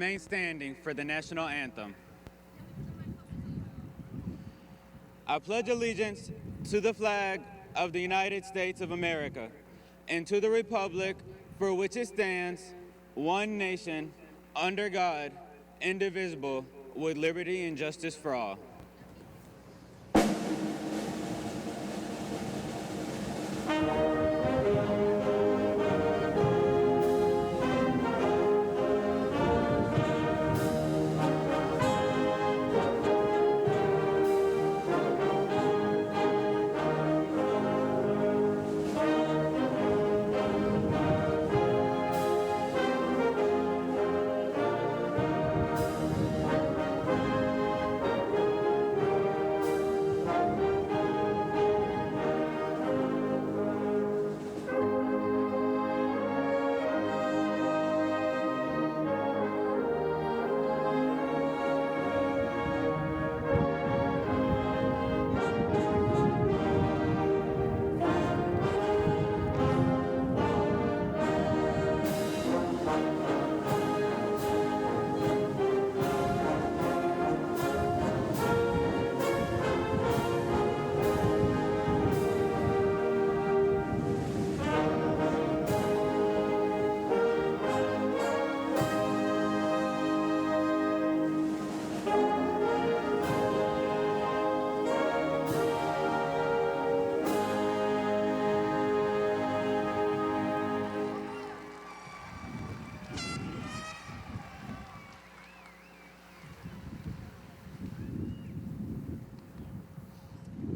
remain standing for the national anthem. I pledge allegiance to the flag of the United States of America and to the republic for which it stands, one nation, under God, indivisible, with liberty and justice for all.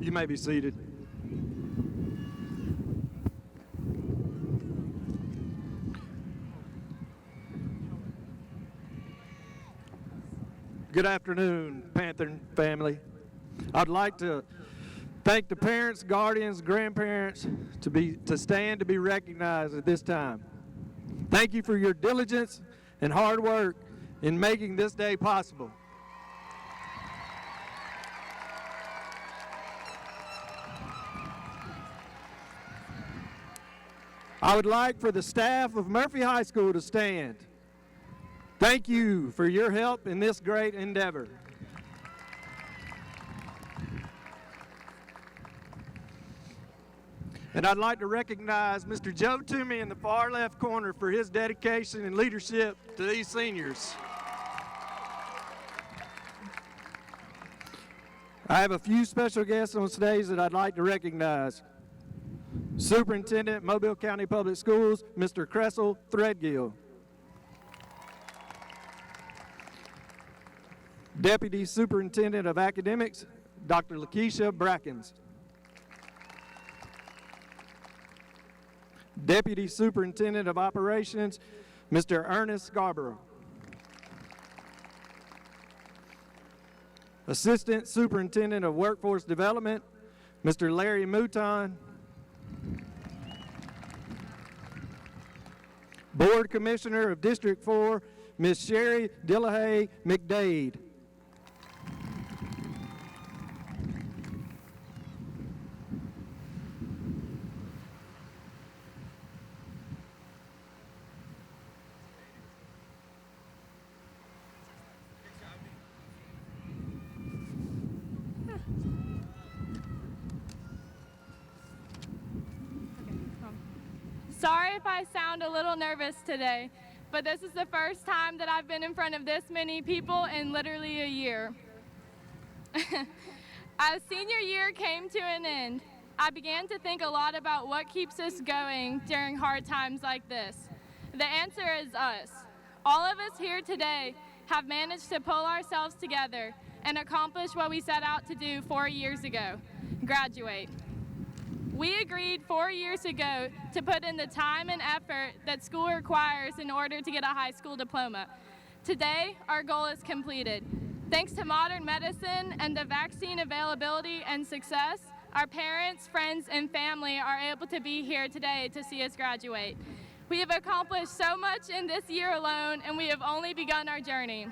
You may be seated. Good afternoon, Panther family. I'd like to thank the parents, guardians, grandparents to stand to be recognized at this time. Thank you for your diligence and hard work in making this day possible. I would like for the staff of Murphy High School to stand. Thank you for your help in this great endeavor. And I'd like to recognize Mr. Joe Toomey in the far left corner for his dedication and leadership to these seniors. I have a few special guests on stage that I'd like to recognize. Superintendent, Mobile County Public Schools, Mr. Cressel Threadgill. Deputy Superintendent of Academics, Dr. Lakeisha Brackens. Deputy Superintendent of Operations, Mr. Ernest Scarborough. Assistant Superintendent of Workforce Development, Mr. Larry Mouton. Board Commissioner of District 4, Ms. Sherry Dillahay McDade. Sorry if I sound a little nervous today, but this is the first time that I've been in front of this many people in literally a year. As senior year came to an end, I began to think a lot about what keeps us going during hard times like this. The answer is us. All of us here today have managed to pull ourselves together and accomplish what we set out to do 4 years ago, graduate. We agreed 4 years ago to put in the time and effort that school requires in order to get a high school diploma. Today, our goal is completed. Thanks to modern medicine and the vaccine availability and success, our parents, friends, and family are able to be here today to see us graduate. We have accomplished so much in this year alone, and we have only begun our journey.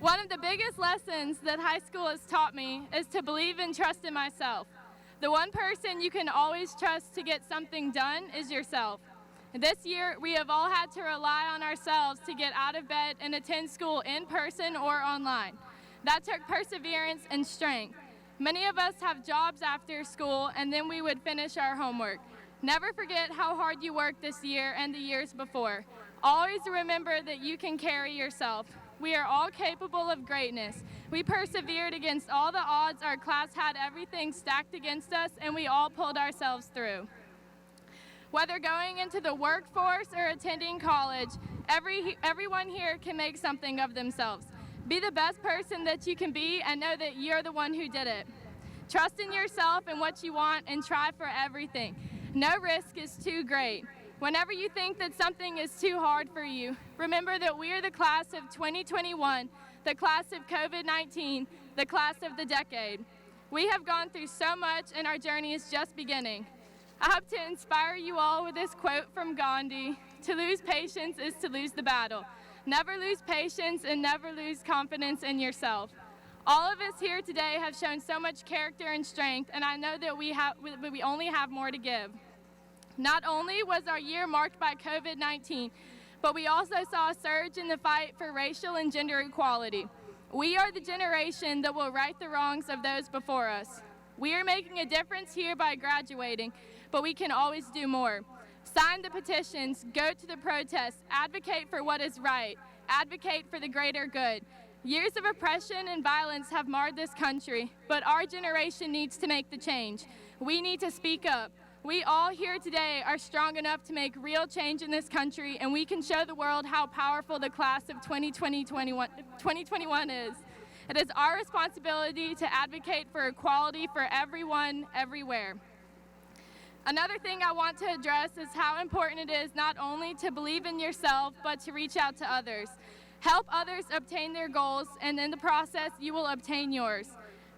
One of the biggest lessons that high school has taught me is to believe and trust in myself. The one person you can always trust to get something done is yourself. This year, we have all had to rely on ourselves to get out of bed and attend school in person or online. That took perseverance and strength. Many of us have jobs after school, and then we would finish our homework. Never forget how hard you worked this year and the years before. Always remember that you can carry yourself. We are all capable of greatness. We persevered against all the odds. Our class had everything stacked against us, and we all pulled ourselves through. Whether going into the workforce or attending college, everyone here can make something of themselves. Be the best person that you can be and know that you're the one who did it. Trust in yourself and what you want and try for everything. No risk is too great. Whenever you think that something is too hard for you, remember that we are the class of 2021, the class of COVID-19, the class of the decade. We have gone through so much and our journey is just beginning. I hope to inspire you all with this quote from Gandhi: "To lose patience is to lose the battle. Never lose patience and never lose confidence in yourself." All of us here today have shown so much character and strength, and I know that we only have more to give. Not only was our year marked by COVID-19, but we also saw a surge in the fight for racial and gender equality. We are the generation that will right the wrongs of those before us. We are making a difference here by graduating, but we can always do more. Sign the petitions, go to the protests, advocate for what is right, advocate for the greater good. Years of oppression and violence have marred this country, but our generation needs to make the change. We need to speak up. We all here today are strong enough to make real change in this country, and we can show the world how powerful the class of 2021 is. It is our responsibility to advocate for equality for everyone, everywhere. Another thing I want to address is how important it is not only to believe in yourself, but to reach out to others. Help others obtain their goals, and in the process, you will obtain yours.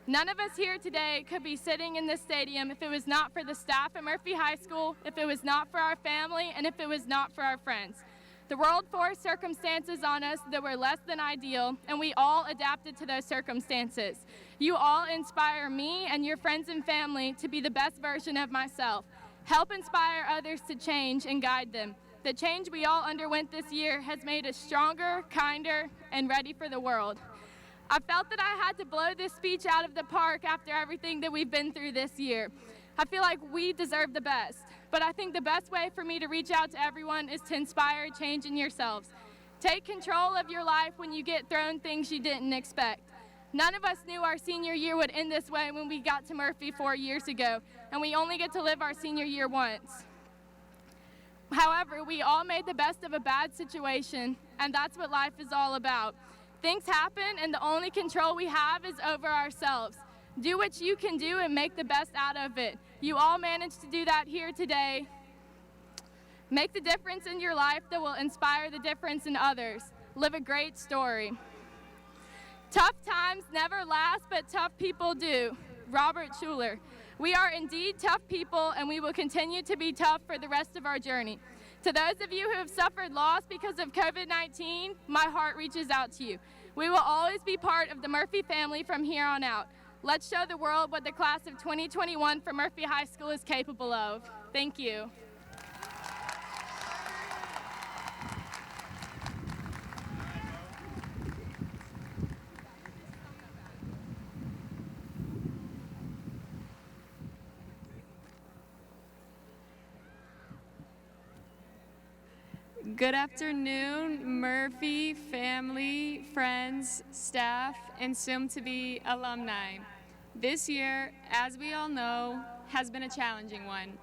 None of us here today could be sitting in this stadium if it was not for the staff at Murphy High School, if it was not for our family, and if it was not for our friends. The world forced circumstances on us that were less than ideal, and we all adapted to those circumstances. You all inspire me and your friends and family to be the best version of myself. Help inspire others to change and guide them. The change we all underwent this year has made us stronger, kinder, and ready for the world. I felt that I had to blow this speech out of the park after everything that we've been through this year. I feel like we deserve the best, but I think the best way for me to reach out to everyone is to inspire change in yourselves. Take control of your life when you get thrown things you didn't expect. None of us knew our senior year would end this way when we got to Murphy 4 years ago, and we only get to live our senior year once. However, we all made the best of a bad situation, and that's what life is all about. Things happen, and the only control we have is over ourselves. Do what you can do and make the best out of it. You all managed to do that here today. Make the difference in your life that will inspire the difference in others. Live a great story. Tough times never last, but tough people do. Robert Schuller. We are indeed tough people, and we will continue to be tough for the rest of our journey. To those of you who have suffered loss because of COVID-19, my heart reaches out to you. We will always be part of the Murphy family from here on out. Let's show the world what the class of 2021 from Murphy High School is capable of. Thank you. Good afternoon, Murphy family, friends, staff, and soon-to-be alumni. This year, as we all know, has been a challenging one.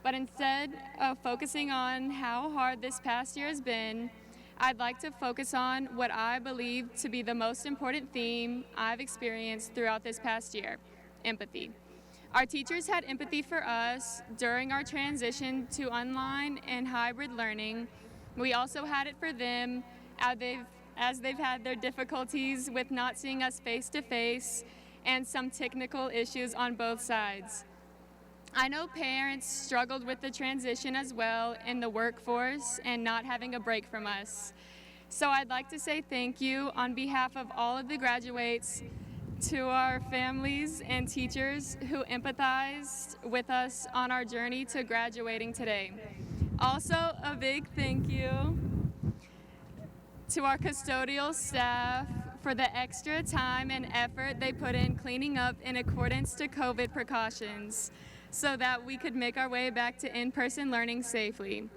But instead of focusing on how hard this past year has been, I'd like to focus on what I believe to be the most important theme I've experienced throughout this past year: empathy. Our teachers had empathy for us during our transition to online and hybrid learning. We also had it for them as they've had their difficulties with not seeing us face to face and some technical issues on both sides. I know parents struggled with the transition as well in the workforce and not having a break from us. So I'd like to say thank you on behalf of all of the graduates to our families and teachers who empathized with us on our journey to graduating today. Also, a big thank you to our custodial staff for the extra time and effort they put in cleaning up in accordance to COVID precautions so that we could make our way back to in-person learning safely.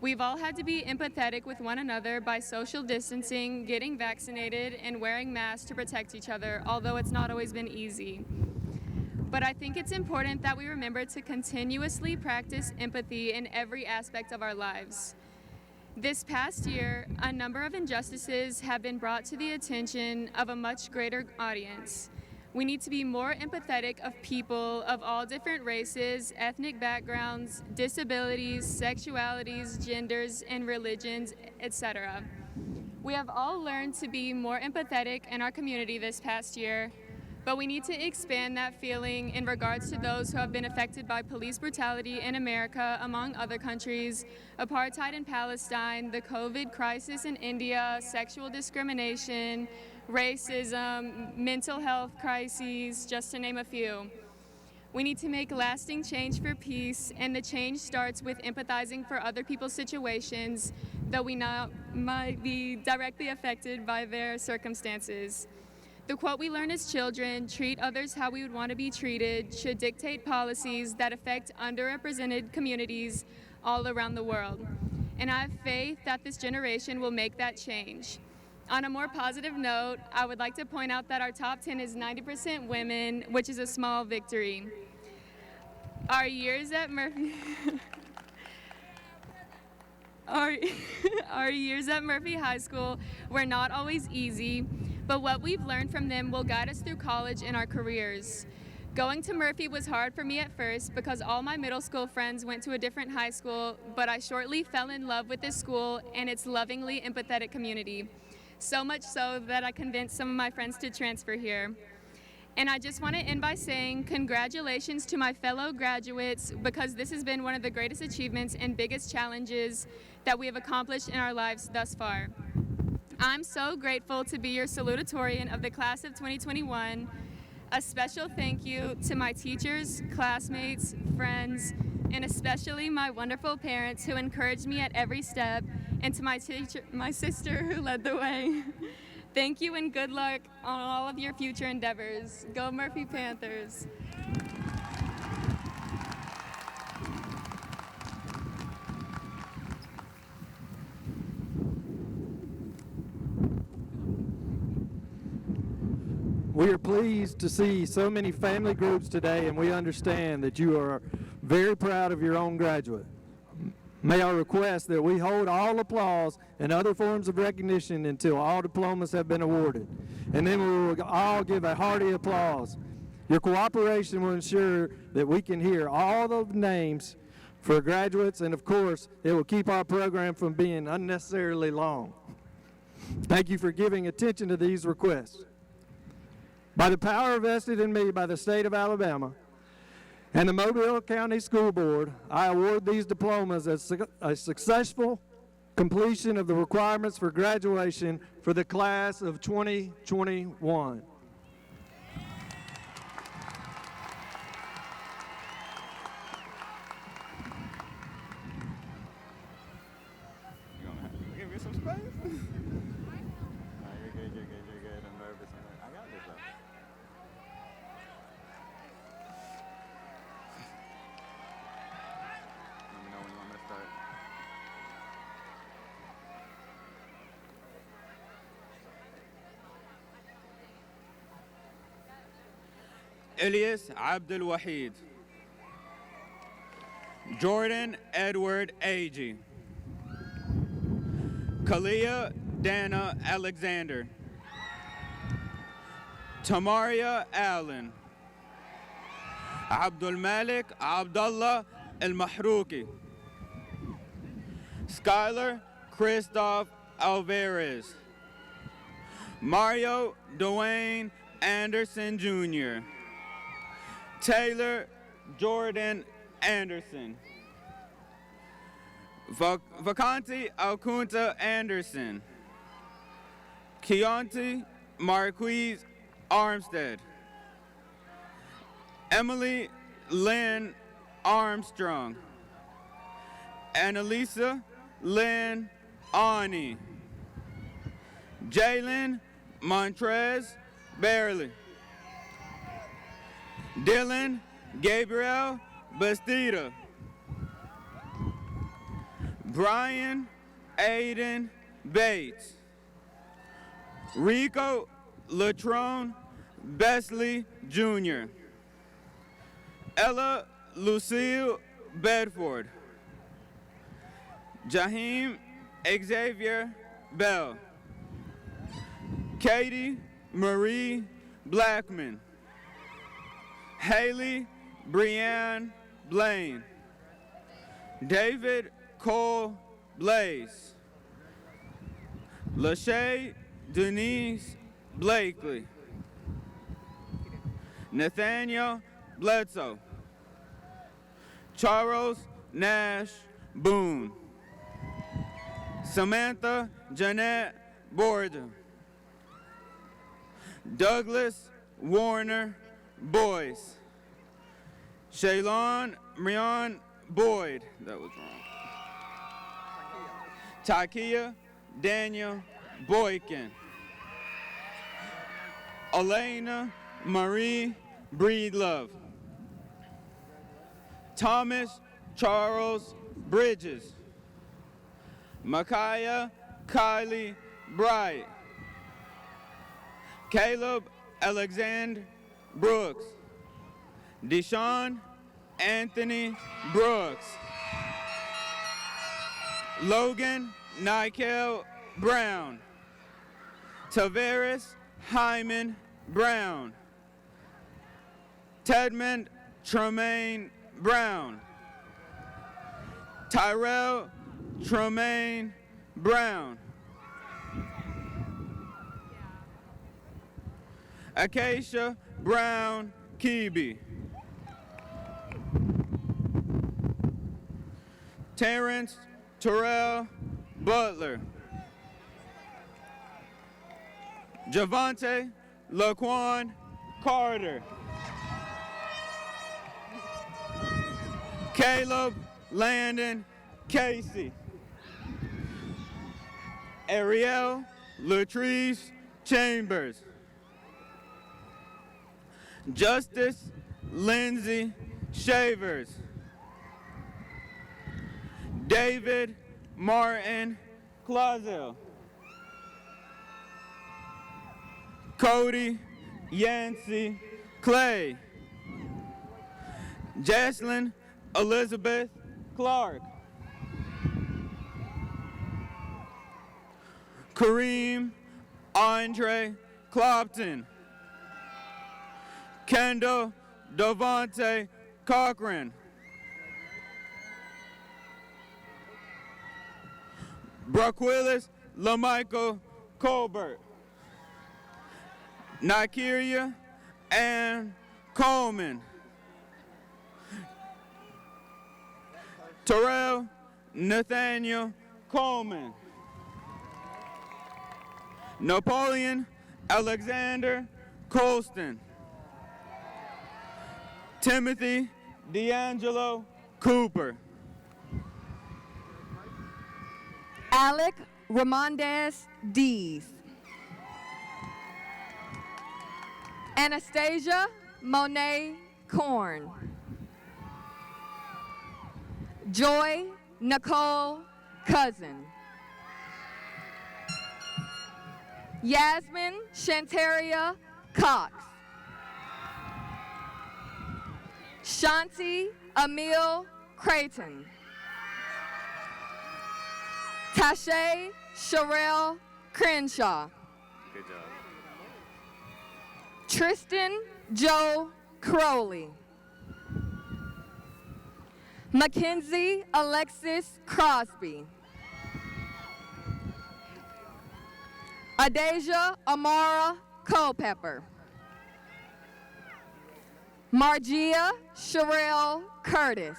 We've all had to be empathetic with one another by social distancing, getting vaccinated, and wearing masks to protect each other, although it's not always been easy. But I think it's important that we remember to continuously practice empathy in every aspect of our lives. This past year, a number of injustices have been brought to the attention of a much greater audience. We need to be more empathetic of people of all different races, ethnic backgrounds, disabilities, sexualities, genders, and religions, etc. We have all learned to be more empathetic in our community this past year, but we need to expand that feeling in regards to those who have been affected by police brutality in America, among other countries, apartheid in Palestine, the COVID crisis in India, sexual discrimination, racism, mental health crises, just to name a few. We need to make lasting change for peace, and the change starts with empathizing for other people's situations, though we might be directly affected by their circumstances. The quote we learn as children, treat others how we would want to be treated, should dictate policies that affect underrepresented communities all around the world. And I have faith that this generation will make that change. On a more positive note, I would like to point out that our top 10 is 90% women, which is a small victory. Our years at Murphy our years at Murphy High School were not always easy, but what we've learned from them will guide us through college and our careers. Going to Murphy was hard for me at first because all my middle school friends went to a different high school, but I shortly fell in love with this school and its lovingly empathetic community. So much so that I convinced some of my friends to transfer here. And I just want to end by saying congratulations to my fellow graduates, because this has been one of the greatest achievements and biggest challenges that we have accomplished in our lives thus far. I'm so grateful to be your salutatorian of the class of 2021. A special thank you to my teachers, classmates, friends, and especially my wonderful parents who encouraged me at every step, and to my sister who led the way. Thank you and good luck on all of your future endeavors. Go Murphy Panthers. We are pleased to see so many family groups today, and we understand that you are very proud of your own graduate. May I request that we hold all applause and other forms of recognition until all diplomas have been awarded. And then we will all give a hearty applause. Your cooperation will ensure that we can hear all the names for graduates, and of course, it will keep our program from being unnecessarily long. Thank you for giving attention to these requests. By the power vested in me by the state of Alabama and the Mobile County School Board, I award these diplomas as a successful completion of the requirements for graduation for the class of 2021. Give me some space. No, you're good. I'm nervous. I got this though. Let me know when you want me to start. Ilyas Abdul Wahid. Jordan Edward Agee. Kalia Dana Alexander. Tamaria Allen. Abdul Malik Abdullah El Mahrouki. Skylar Christoph Alvarez. Mario Dwayne Anderson Jr. Taylor Jordan Anderson. Vacanti Alcunta Anderson. Keontae Marquise Armstead. Emily Lynn Armstrong. Annalisa Lynn Ani. Jalen Montrez Barely. Dylan Gabriel Bastida. Brian Aiden Bates. Rico Latrone Besley Jr. Ella Lucille Bedford. Jaheim Xavier Bell. Katie Marie Blackman. Haley Brianne Blaine. David Cole Blaze. Lachey Denise Blakely. Nathaniel Bledsoe. Charles Nash Boone. Samantha Jeanette Borda. Douglas Warner Boyce. Shaylon Marion Boyd. That was wrong. Takia Daniel Boykin. Elena Marie Breedlove. Thomas Charles Bridges. Micaiah Kylie Bright. Caleb Alexander Brooks. Deshaun Anthony Brooks. Logan Nikel Brown. Tavares Hyman Brown. Tedmond Tremaine Brown. Tyrell Tremaine Brown. Acacia Brown Keeby. Terrence Terrell Butler. Javante Laquan Carter. Caleb Landon Casey. Ariel Latrice Chambers. Justice Lindsay Shavers. David Martin Clausel. Cody Yancey Clay. Jaslyn Elizabeth Clark. Kareem Andre Clopton. Kendall Devontae Cochran. Brock Willis LaMichael Colbert. Nigeria Ann Coleman. Terrell Nathaniel Coleman. Napoleon Alexander Colston. Timothy D'Angelo Cooper. Alec Ramondes Dees. Anastasia Monet Korn. Joy Nicole Cousin. Yasmin Shantaria Cox. Shanti Emil Creighton. Tashay Sherelle Crenshaw. Good job. Tristan Joe Crowley. Mackenzie Alexis Crosby. Adasia Amara Culpepper. Margia Sherelle Curtis.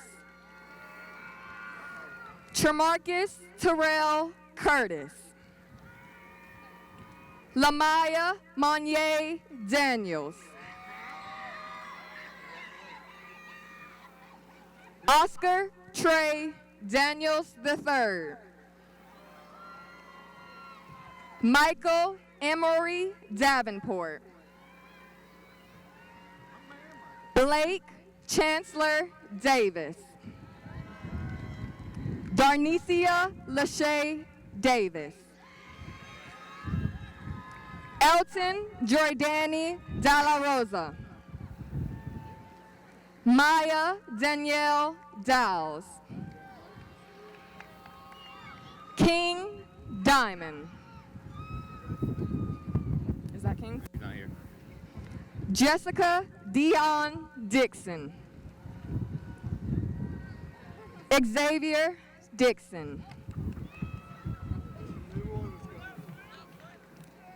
Tremarcus Terrell Curtis. Lamaya Monnier Daniels. Oscar Trey Daniels III. Michael Emery Davenport. Blake Chancellor Davis. Darnicia Lachey Davis. Elton Jordani Dalla Rosa. Maya Danielle Dowles. King Diamond. Is that King? He's not here. Jessica Dion Dixon. Xavier Dixon.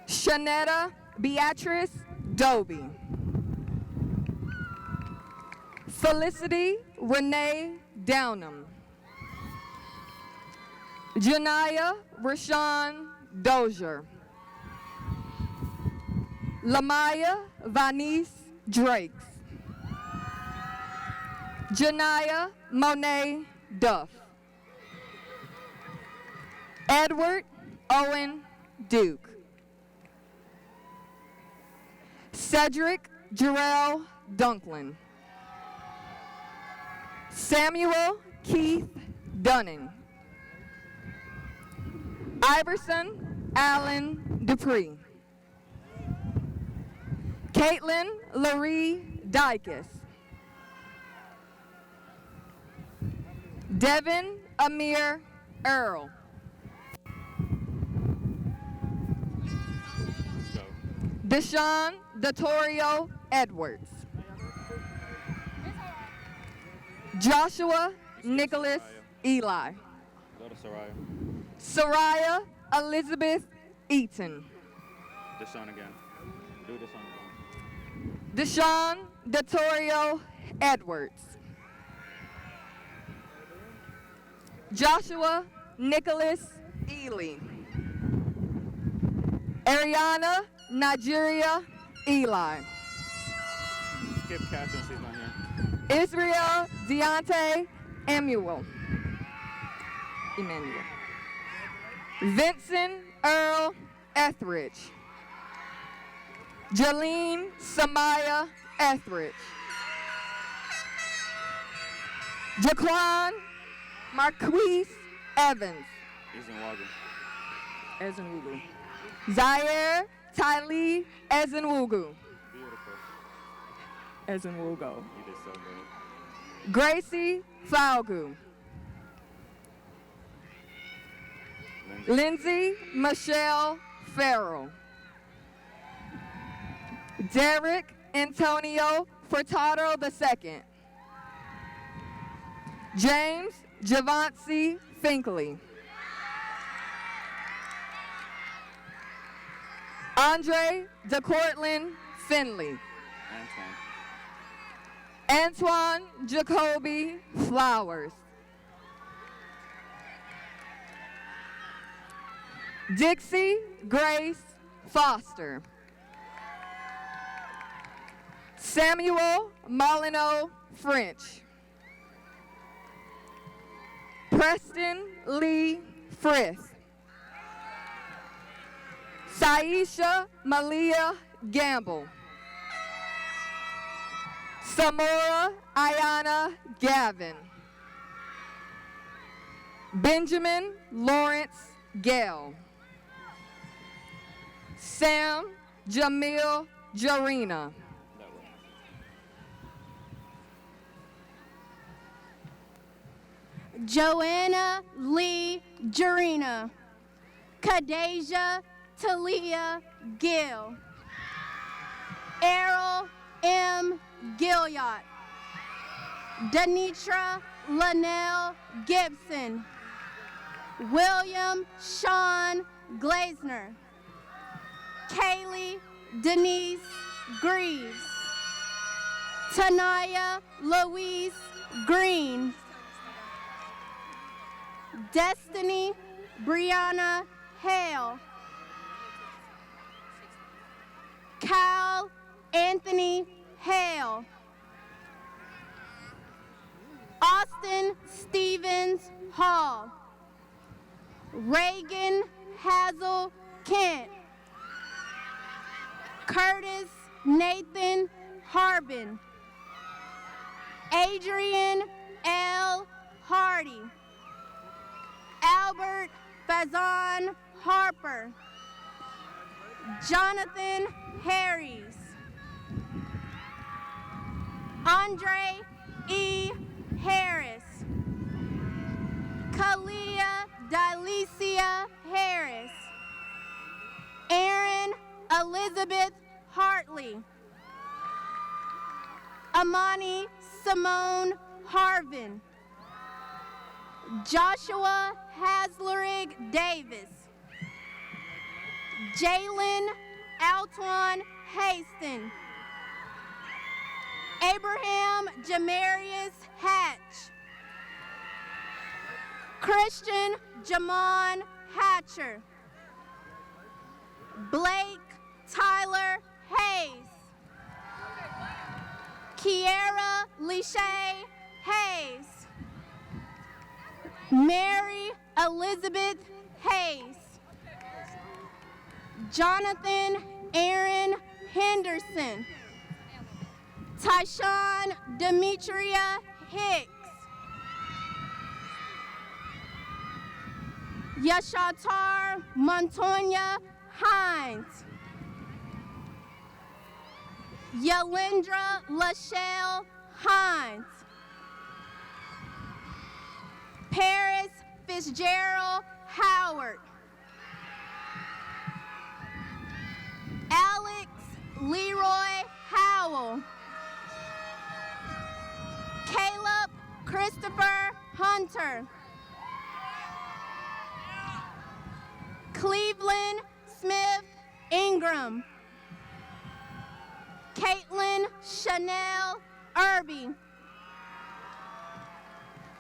Shanetta Beatrice Doby. Felicity Renee Downham. Janaya Rashawn Dozier. Lamaya Vanice Drakes. Janaya Monet Duff. Edward Owen Duke. Cedric Jarrell Dunklin. Samuel Keith Dunning. Iverson Allen Dupree. Caitlin Laree Dykus. Devin Amir Earl. Deshaun Datorio Edwards. Joshua Nicholas Eli. Go to Soraya. Soraya Elizabeth Eaton. Deshaun again. Do Deshaun again. Deshaun Datorio Edwards. Joshua Nicholas Ely. Ariana Nigeria Eli. Skip Catherine, she's not here. Israel Deontay Emmanuel. Vincent Earl Etheridge. Jalene Samaya Etheridge. Jaquan Marquise Evans. He's in Wagon. Ezenwugu. Zaire Tylee Ezenwugu. Beautiful. Ezenwugo. You did so good. Gracie Falgu. Lindsay Michelle Farrell. Derek Antonio Furtado II. James Javancy Finkley. Andre DeCourtland Finley. Antoine Jacoby Flowers. Dixie Grace Foster. Samuel Molyneux French. Preston Lee Frith. Saisha Malia Gamble. Samora Ayana Gavin. Benjamin Lawrence Gale. Sam Jamil Jarina. Joanna Lee Jarina. Kadeja Talia Gill. Errol M. Gilliot. Denitra Linnell Gibson. William Sean Glazner. Kaylee Denise Greaves. Tanaya Louise Green. Destiny Brianna Hale. Kyle Anthony Hale. Austin Stevens Hall. Reagan Hazel Kent. Curtis Nathan Harbin. Adrian L. Hardy. Albert Fazan Harper. Jonathan Harris. Andre E. Harris. Kalia Delicia Harris. Erin Elizabeth Hartley. Amani Simone Harvin. Joshua Haslerig Davis. Jalen Altuan Haston. Abraham Jamarius Hatch. Christian Jamon Hatcher. Blake Tyler Hayes. Kiera Lishay Hayes. Mary Elizabeth Hayes. Jonathan Aaron Henderson. Tyshawn Demetria Hicks. Yashatar Montoya Hines. Yalindra Lachelle Hines. Paris Fitzgerald Howard. Alex Leroy Howell. Caleb Christopher Hunter. Cleveland Smith Ingram. Caitlin Chanel Irby.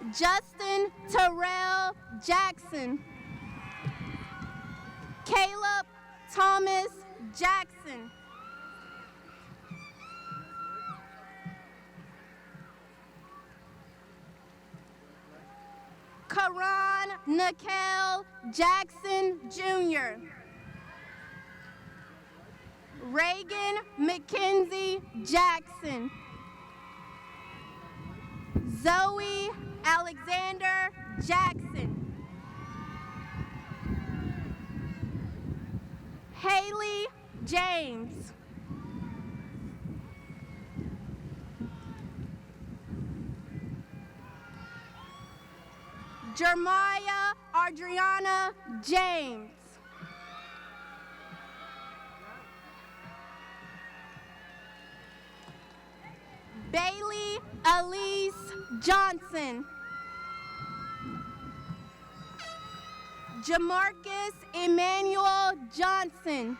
Justin Terrell Jackson. Caleb Thomas Jackson. Karan Nikel Jackson Jr. Reagan Mackenzie Jackson. Zoe Alexander Jackson. Haley James. Jeremiah Adriana James. Bailey Elise Johnson. Jamarcus Emmanuel Johnson.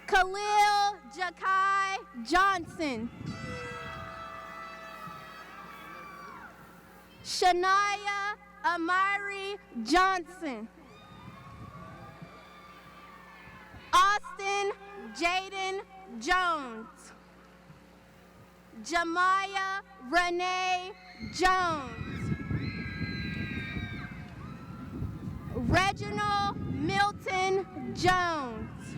Khalil Jakai Johnson. Shania Amari Johnson. Austin Jaden Jones. Jamaya Renee Jones. Reginald Milton Jones.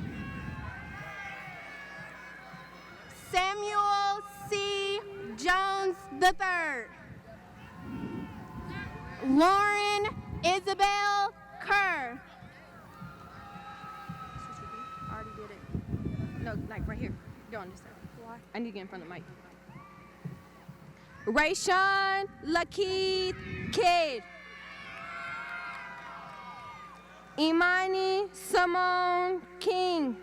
Samuel C. Jones III. Lauren Isabel Kerr. I already did it. No, like right here. Go on this side. Why? I need to get in front of the mic. Rayshawn Lakeith Kidd. Imani Simone King.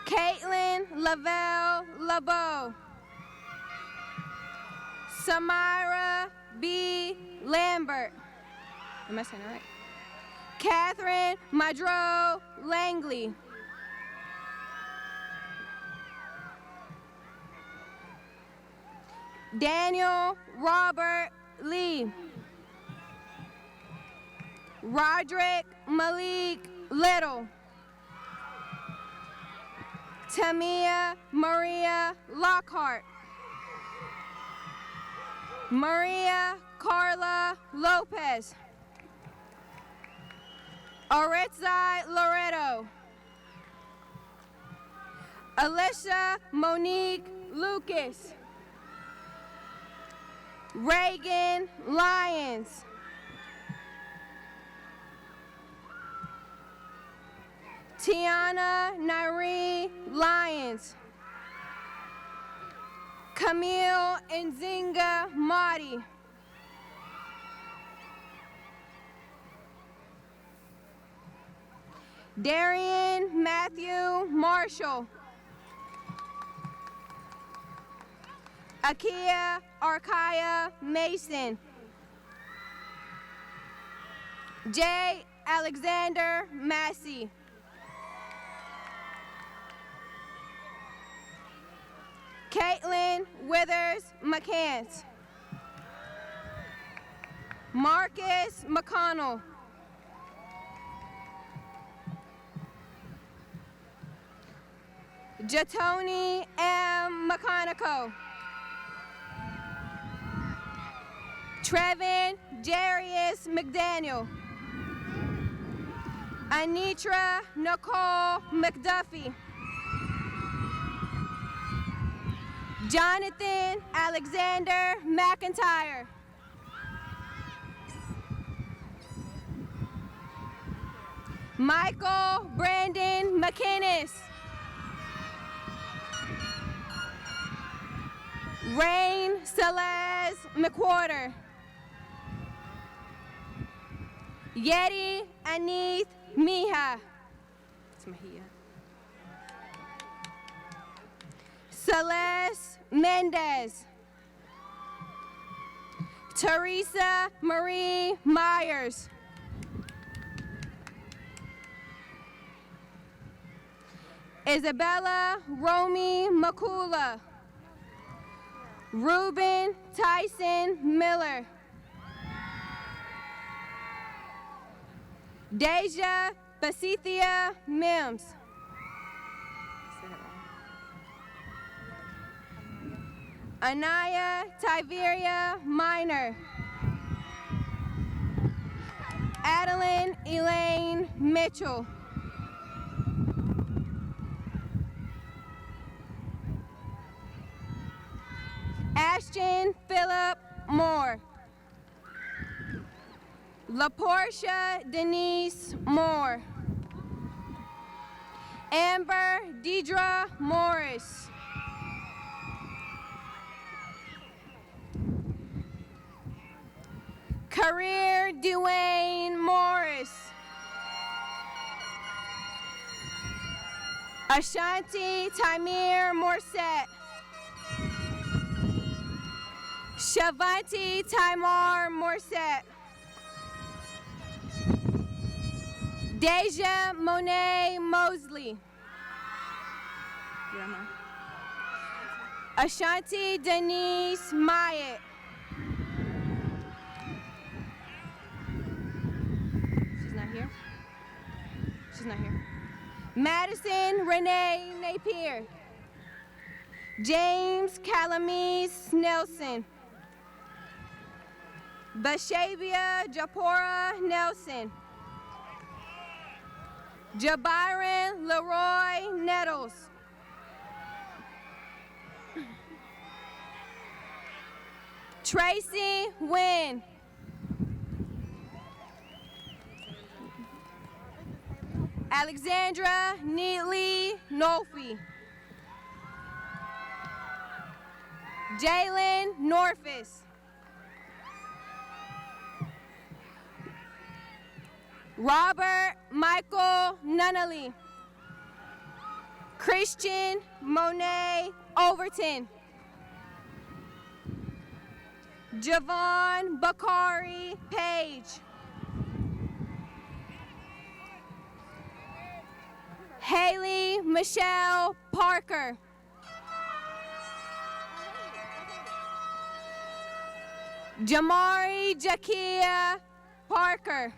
Caitlin Lavelle LeBeau. Samira B. Lambert. Am I saying it right? Catherine Madro Langley. Daniel Robert Lee. Roderick Malik Little. Tamia Maria Lockhart. Maria Carla Lopez. Oretzai Loretto. Alicia Monique Lucas. Reagan Lyons. Tiana Nairi Lyons. Camille Nzinga Madi. Darian Matthew Marshall. Akia Arkaya Mason. J. Alexander Massey. Caitlin Withers McCants. Marcus McConnell. Jatoni M. McConico. Trevin Jarius McDaniel. Anitra Nicole McDuffie. Jonathan Alexander McIntyre. Michael Brandon McInnes. Rain Celeste McWhorter. Yeti Anith Miha. It's Mahia. Celeste Mendez. Teresa Marie Myers. Isabella Romy Makula. Ruben Tyson Miller. Deja Basithia Mims. Said it wrong. Anaya Tiveria Minor. Adeline Elaine Mitchell. Ashton Philip Moore. LaPortia Denise Moore. Amber Deidre Morris. Career Dwayne Morris. Ashanti Tamir Morset. Shavanti Timar Morset. Deja Monet Mosley. Grandma. Ashanti Denise Myatt. She's not here? She's not here. Madison Renee Napier. James Calamise Nelson. Bashavia Japora Nelson. Jabyron Leroy Nettles. Tracy Wynn. Alexandra Neely Nolfi. Jalen Norfus. Robert Michael Nunnally. Christian Monet Overton. Javon Bakari Page. Haley Michelle Parker. Jamari Jakia Parker.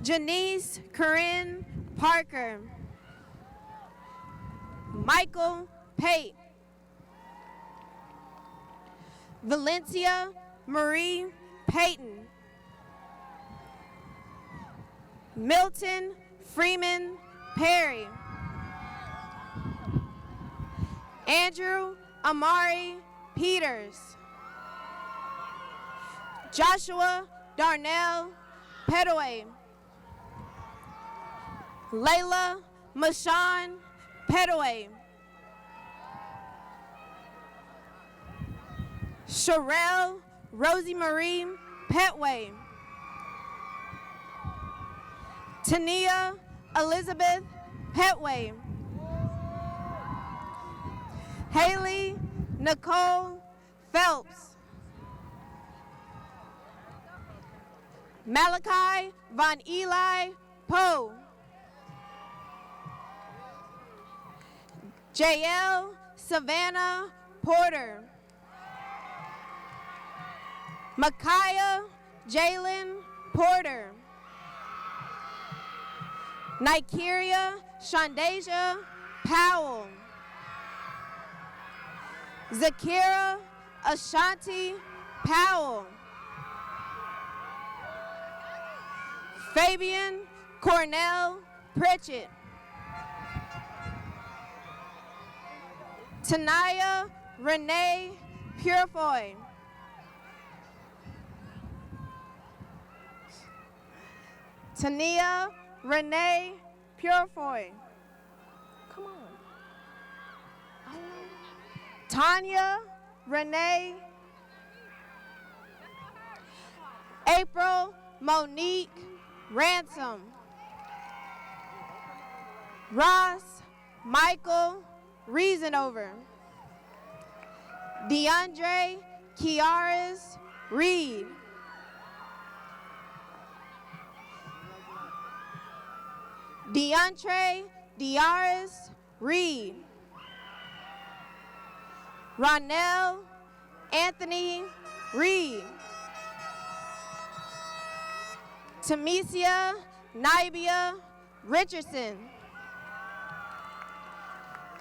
Janice Corinne Parker. Michael Pate. Valencia Marie Payton. Milton Freeman Perry. Andrew Amari Peters. Joshua Darnell Petaway. Layla Mashawn Petaway. Sherelle Rosie Marie Petway. Tania Elizabeth Petway. Haley Nicole Phelps. Malachi Von Eli Poe. JL Savannah Porter. Micaiah Jalen Porter. Nikeria Shandasia Powell. Zakira Ashanti Powell. Fabian Cornell Pritchett. Tanaya Renee Purefoy. Tania Renee Purefoy. Come on. Tanya Renee. April Monique Ransom. Ross Michael Reasonover. DeAndre Kiaris Reed. DeAndre Diaris Reed. Ronell Anthony Reed. Tamesia Nibia Richardson.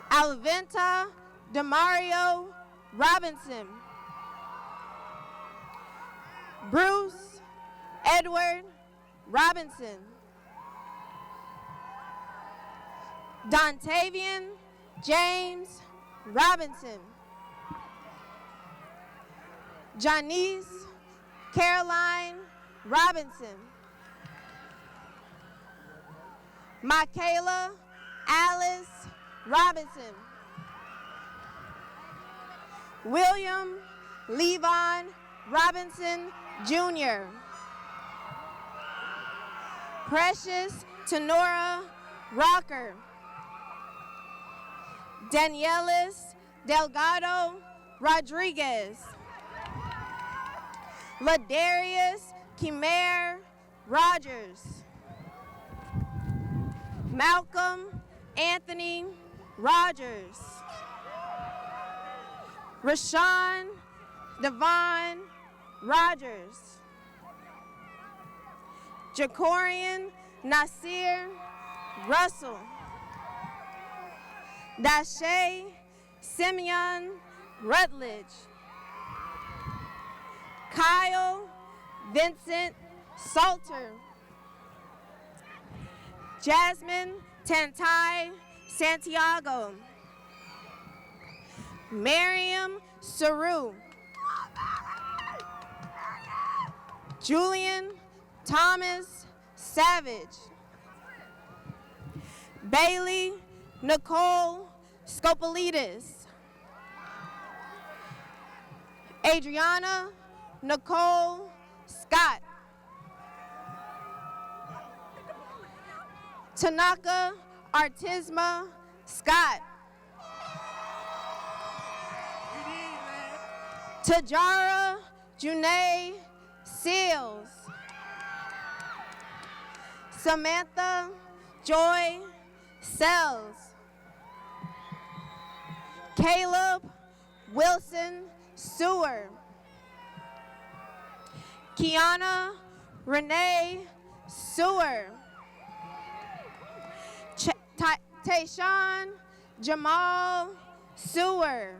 Alventa Demario Robinson. Bruce Edward Robinson. Dontavian James Robinson. Janice Caroline Robinson. Michaela Alice Robinson. William Levon Robinson Jr. Precious Tenora Rocker. Danielis Delgado Rodriguez. Ladarius Kimer Rogers. Malcolm Anthony Rogers. Rashawn Devon Rogers. Jacorian Nasir Russell. Dashay Simeon Rutledge. Kyle Vincent Salter. Jasmine Tantai Santiago. Miriam Saru. Julian Thomas Savage. Bailey Nicole Scopolidis. Adriana Nicole Scott. Tanaka Artisma Scott. Tajara Junae Seals. Samantha Joy Sells. Caleb Wilson Sewer. Kiana Renee Sewer. Tayshawn Jamal Sewer.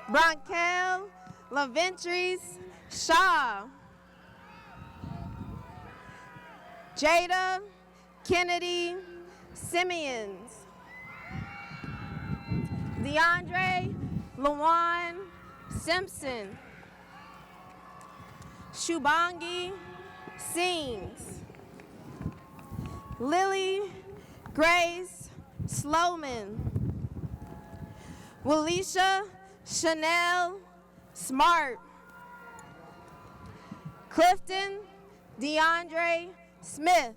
Bronkel Laventries Shaw. Jada Kennedy Simeons. DeAndre Lawan Simpson. Shubangi Sings. Lily Grace Slowman. Walisha Chanel Smart. Clifton DeAndre Smith.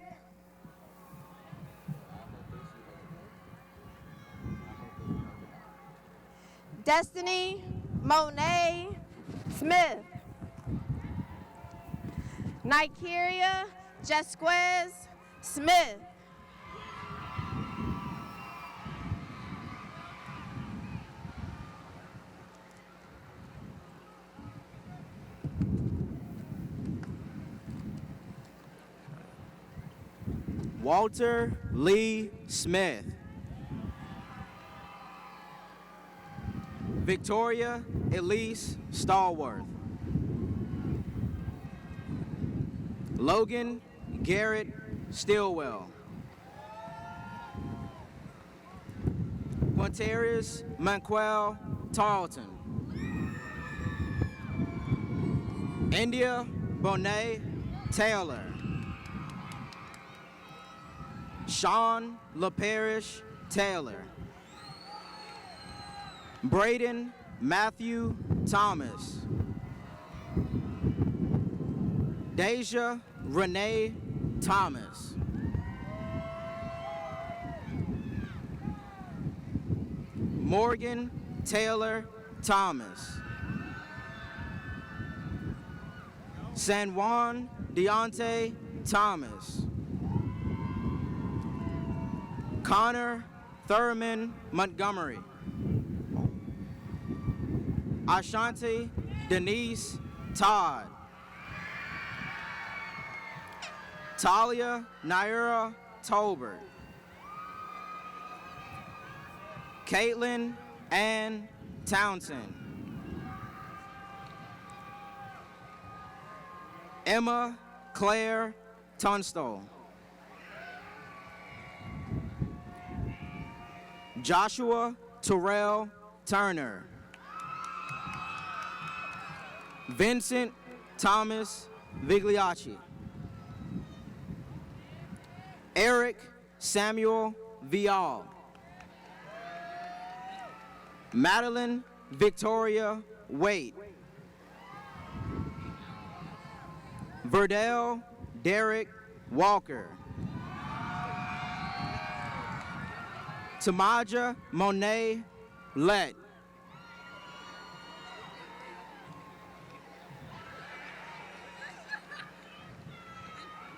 Destiny Monet Smith. Nikeria Jesquez Smith. Walter Lee Smith. Victoria Elise Stallworth. Logan Garrett Stillwell. Quintarius Manquel Tarleton. India Bonet Taylor. Sean LaParish Taylor. Braden Matthew Thomas. Deja Renee Thomas. Morgan Taylor Thomas. San Juan Deontay Thomas. Connor Thurman Montgomery. Ashanti Denise Todd. Talia Naira Tolbert. Caitlin Ann Townsend. Emma Claire Tunstall. Joshua Terrell Turner. Vincent Thomas Vigliacci. Eric Samuel Vial. Madeline Victoria Waite. Verdell Derek Walker. Tamaja Monet Lett.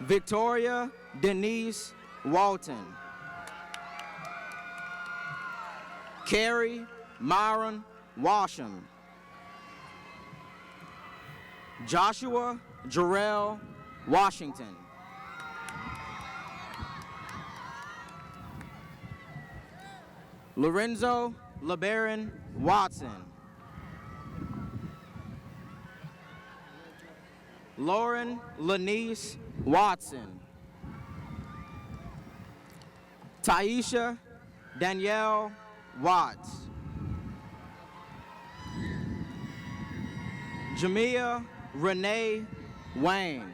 Victoria Denise Walton. Carrie Myron Washam. Joshua Jarrell Washington. Lorenzo LeBaron Watson. Lauren Lanice Watson. Taisha Danielle Watts. Jamia Renee Wayne.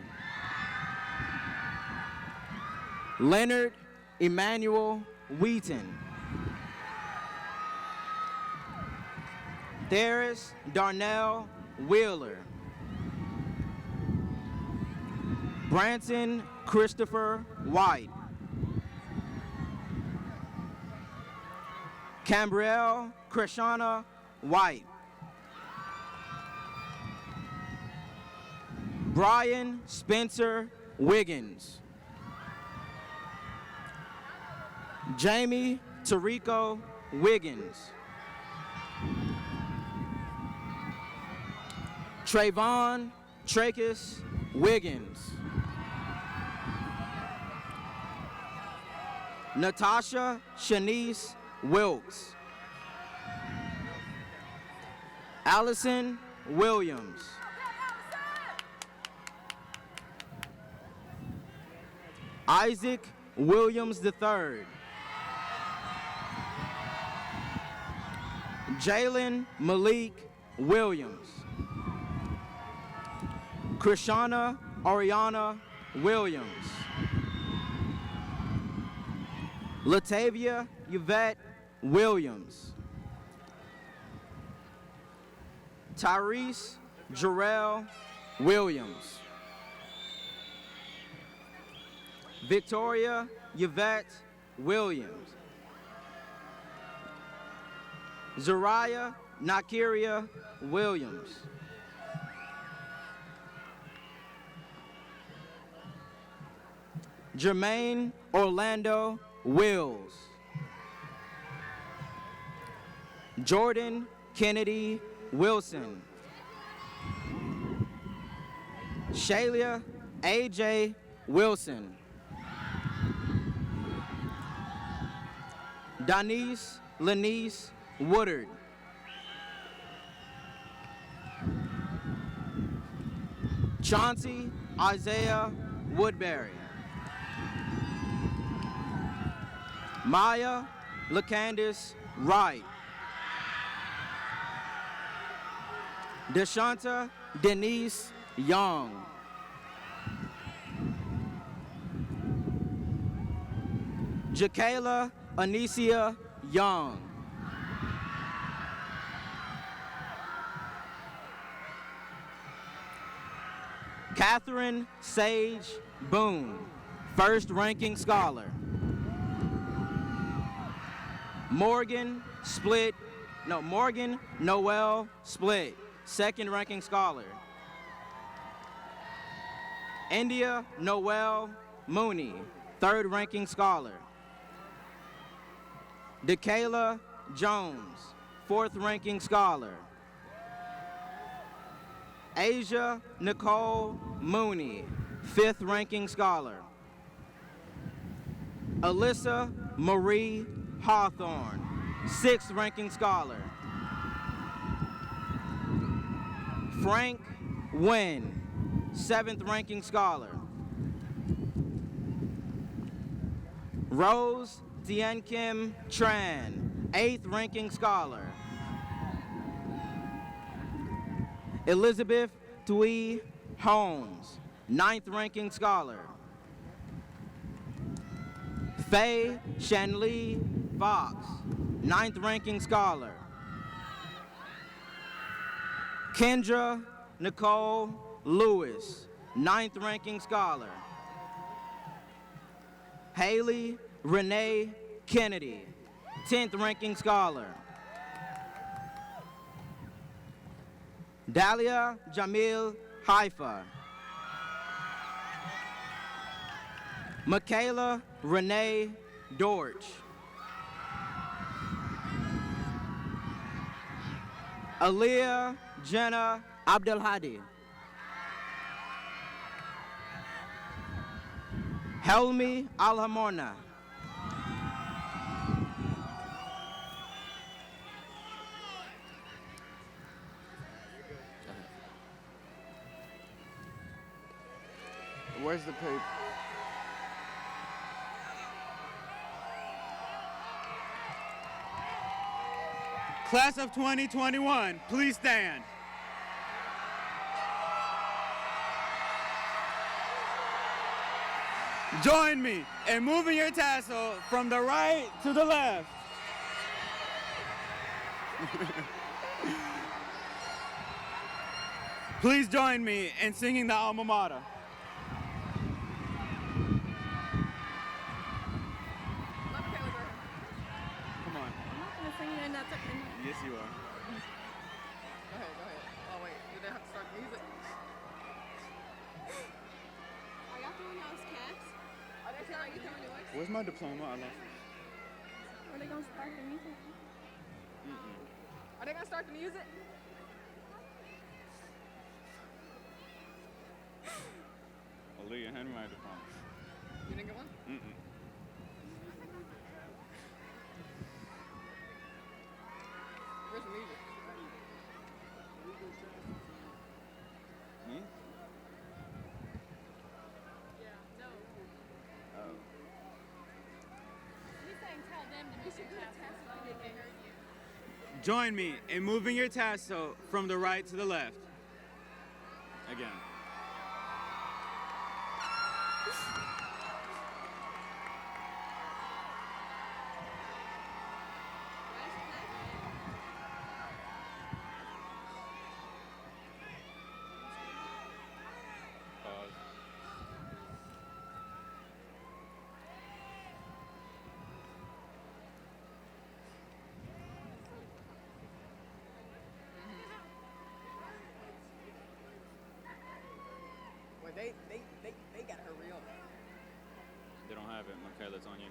Leonard Emmanuel Wheaton. Darius Darnell Wheeler. Branson Christopher White. Cambrielle Krishana White. Brian Spencer Wiggins. Jamie Tarico Wiggins. Trayvon Tracus Wiggins. Natasha Shanice Wilkes. Allison Williams. Isaac Williams III. Jalen Malik Williams. Krishana Ariana Williams. Latavia Yvette Williams. Tyrese Jarrell Williams. Victoria Yvette Williams. Zariah Nakiria Williams. Jermaine Orlando Wills. Jordan Kennedy Wilson. Shalia AJ Wilson. Donise Lenice Woodard. Chauncey Isaiah Woodbury. Maya LaCandice Wright. Deshanta Denise Young. Jakayla Anicia Young. Catherine Sage Boone, first ranking scholar. Morgan Noel Split, second ranking scholar. India Noel Mooney, third ranking scholar. DeKayla Jones, fourth ranking scholar. Asia Nicole Mooney, fifth ranking scholar. Alyssa Marie Hawthorne, sixth ranking scholar. Frank Nguyen, seventh ranking scholar. Rose Tien Kim Tran, eighth ranking scholar. Elizabeth Tui Holmes, ninth ranking scholar. Faye Shanley Fox, ninth ranking scholar. Kendra Nicole Lewis, ninth ranking scholar. Haley Renee Kennedy, 10th ranking scholar. Dalia Jamil Haifa. Michaela Renee Dorch. Aaliyah Jenna Abdelhadi. Helmi Alhamorna. Where's the paper? Class of 2021, please stand. Join me in moving your tassel from the right to the left. Please join me in singing the alma mater. Come on. Yes, you are. Go ahead. Oh, wait. You didn't have to start the music. Are y'all throwing y'all's caps? Are you throwing yours? Where's my diploma? I lost it. Are they going to start the music? Are they going to start the music? Aaliyah, hand me my diploma. You didn't get one? Me? Join me in moving your tassel from the right to the left. Again. Pause. Well, they got her real. They don't have it. Michaela, it's on you.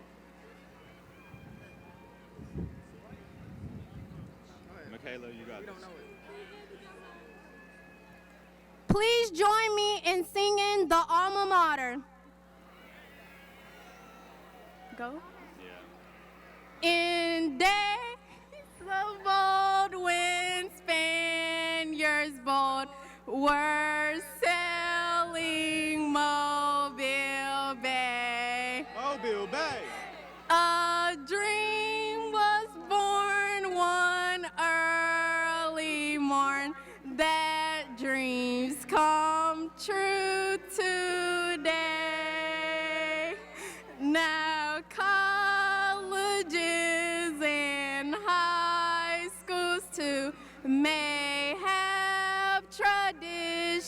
Michaela, you got We this. don't know it. Please join me in singing the alma mater. Go. Yeah. In days of old, when Spaniards bold were sailing Mobile Bay, Mobile Bay. a dream was born one early morn. That dreams come true today. Now colleges and high schools too may have tradition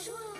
Bonjour.